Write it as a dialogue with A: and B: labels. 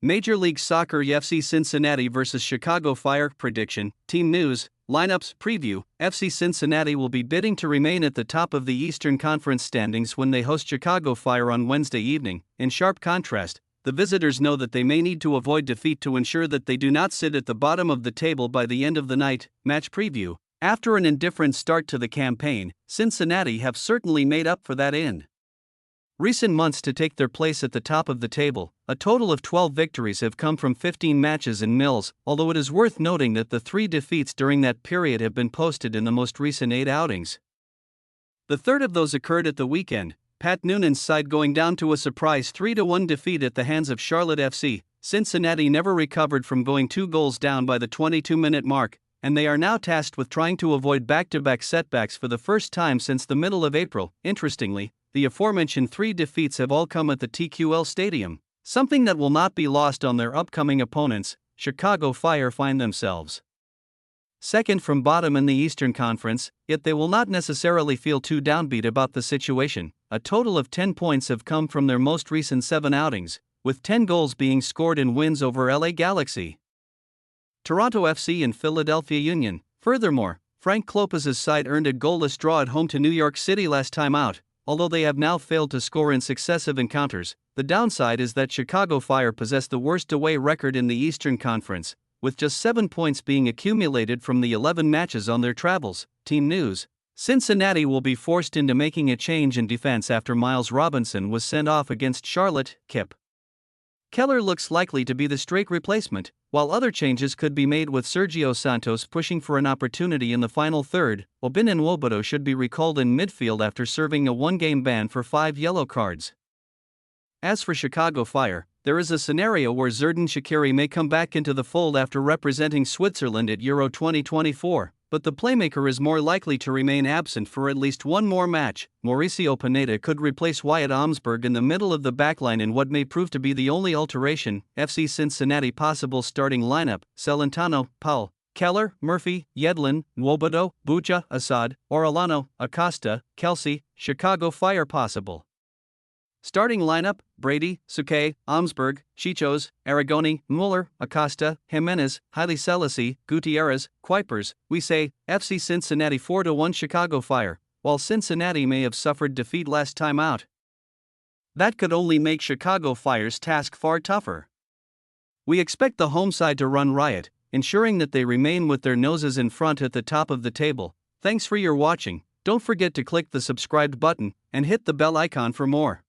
A: Major League Soccer FC Cincinnati vs Chicago Fire prediction, team news, lineups preview. FC Cincinnati will be bidding to remain at the top of the Eastern Conference standings when they host Chicago Fire on Wednesday evening. In sharp contrast, the visitors know that they may need to avoid defeat to ensure that they do not sit at the bottom of the table by the end of the night. Match preview. After an indifferent start to the campaign, Cincinnati have certainly made up for that in recent months to take their place at the top of the table. A total of 12 victories have come from 15 matches in Mills, although it is worth noting that the 3 defeats during that period have been posted in the most recent 8 outings. The third of those occurred at the weekend, Pat Noonan's side going down to a surprise 3-1 defeat at the hands of Charlotte FC. Cincinnati never recovered from going 2 goals down by the 22-minute mark, and they are now tasked with trying to avoid back-to-back setbacks for the first time since the middle of April. Interestingly, the aforementioned 3 defeats have all come at the TQL Stadium, something that will not be lost on their upcoming opponents. Chicago Fire find themselves second from bottom in the Eastern Conference, yet they will not necessarily feel too downbeat about the situation. A total of 10 points have come from their most recent 7 outings, with 10 goals being scored in wins over LA Galaxy, Toronto FC and Philadelphia Union. Furthermore, Frank Lopez's side earned a goalless draw at home to New York City last time out. Although they have now failed to score in successive encounters, the downside is that Chicago Fire possess the worst away record in the Eastern Conference, with just 7 points being accumulated from the 11 matches on their travels. Team news. Cincinnati will be forced into making a change in defense after Miles Robinson was sent off against Charlotte. Kip Keller looks likely to be the straight replacement, while other changes could be made with Sergio Santos pushing for an opportunity in the final third. Obin Nwobodo should be recalled in midfield after serving a 1-game ban for 5 yellow cards. As for Chicago Fire, there is a scenario where Xherdan Shaqiri may come back into the fold after representing Switzerland at Euro 2024, but the playmaker is more likely to remain absent for at least one more match. Mauricio Pineda could replace Wyatt Omsberg in the middle of the backline in what may prove to be the only alteration. FC Cincinnati possible starting lineup: Celentano, Powell, Keller, Murphy, Yedlin, Nwobodo, Bucha, Assad, Orellano, Acosta, Kelsey. Chicago Fire possible starting lineup: Brady, Suke, Omsberg, Chichos, Aragoni, Mueller, Acosta, Jimenez, Haile Selassie, Gutierrez, Kuipers. We say, FC Cincinnati 4-1 Chicago Fire, while Cincinnati may have suffered defeat last time out. That could only make Chicago Fire's task far tougher. We expect the home side to run riot, ensuring that they remain with their noses in front at the top of the table. Thanks for your watching. Don't forget to click the subscribe button and hit the bell icon for more.